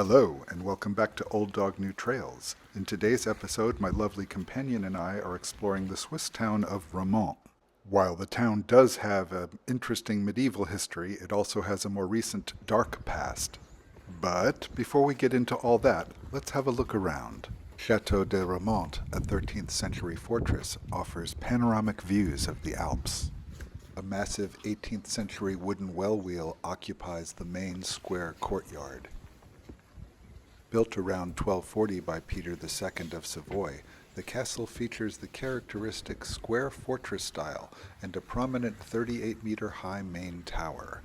Hello, and welcome back to Old Dog New Trails. In today's episode, my lovely companion and I are exploring the Swiss town of Romont. While the town does have an interesting medieval history, it also has a more recent dark past. But before we get into all that, let's have a look around. Château de Romont, a 13th century fortress, offers panoramic views of the Alps. A massive 18th century wooden well wheel occupies the main square courtyard. Built around 1240 by Peter II of Savoy, the castle features the characteristic square fortress style and a prominent 38-meter-high main tower.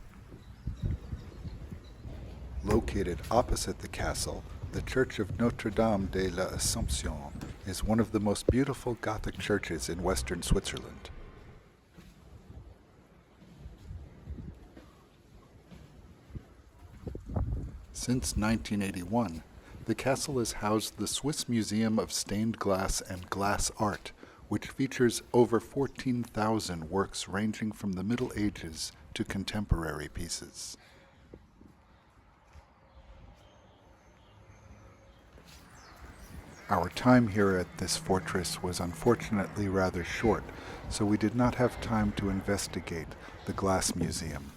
Located opposite the castle, the Church of Notre-Dame de l'Assomption is one of the most beautiful Gothic churches in western Switzerland. Since 1981, the castle has housed the Swiss Museum of Stained Glass and Glass Art, which features over 14,000 works ranging from the Middle Ages to contemporary pieces. Our time here at this fortress was unfortunately rather short, so we did not have time to investigate the Glass Museum.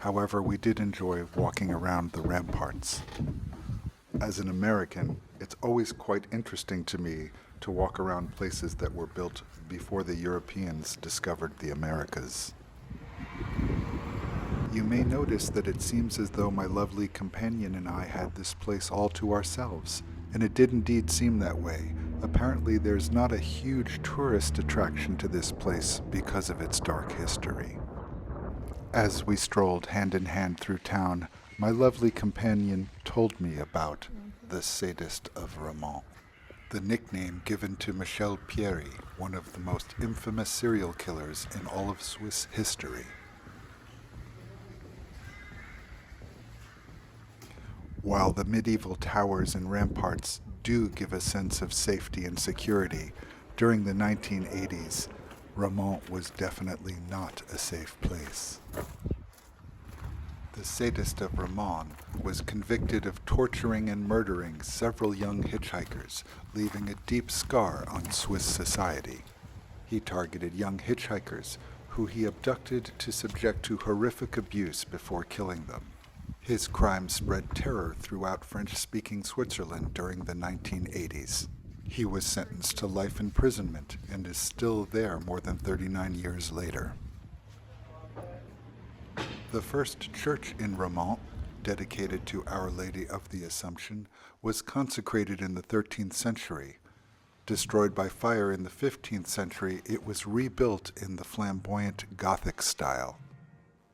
However, we did enjoy walking around the ramparts. As an American, it's always quite interesting to me to walk around places that were built before the Europeans discovered the Americas. You may notice that it seems as though my lovely companion and I had this place all to ourselves, and it did indeed seem that way. Apparently there's not a huge tourist attraction to this place because of its dark history. As we strolled hand in hand through town, my lovely companion told me about the Sadist of Romont, the nickname given to Michel Pieri, one of the most infamous serial killers in all of Swiss history. While the medieval towers and ramparts do give a sense of safety and security, during the 1980s, Romont was definitely not a safe place. The Sadist of Romont was convicted of torturing and murdering several young hitchhikers, leaving a deep scar on Swiss society. He targeted young hitchhikers, who he abducted to subject to horrific abuse before killing them. His crime spread terror throughout French-speaking Switzerland during the 1980s. He was sentenced to life imprisonment and is still there more than 39 years later. The first church in Romont, dedicated to Our Lady of the Assumption, was consecrated in the 13th century. Destroyed by fire in the 15th century, it was rebuilt in the flamboyant Gothic style.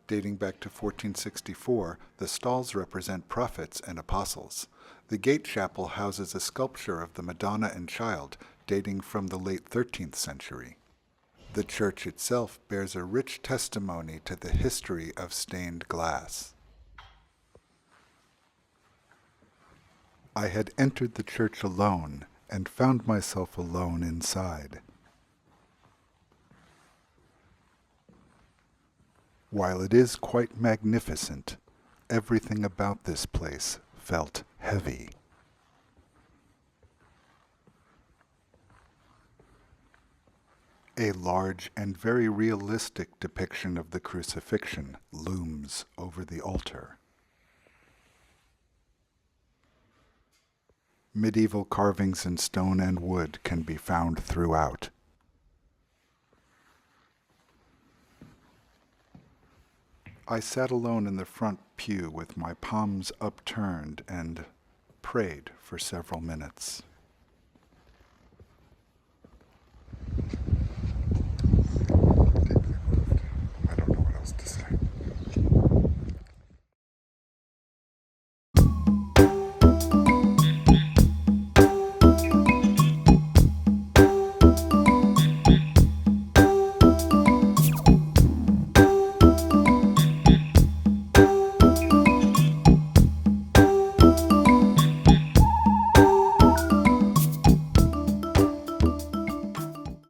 Dating back to 1464, the stalls represent prophets and apostles. The gate chapel houses a sculpture of the Madonna and Child, dating from the late 13th century. The church itself bears a rich testimony to the history of stained glass. I had entered the church alone and found myself alone inside. While it is quite magnificent, everything about this place felt heavy. A large and very realistic depiction of the crucifixion looms over the altar. Medieval carvings in stone and wood can be found throughout. I sat alone in the front pew with my palms upturned and prayed for several minutes.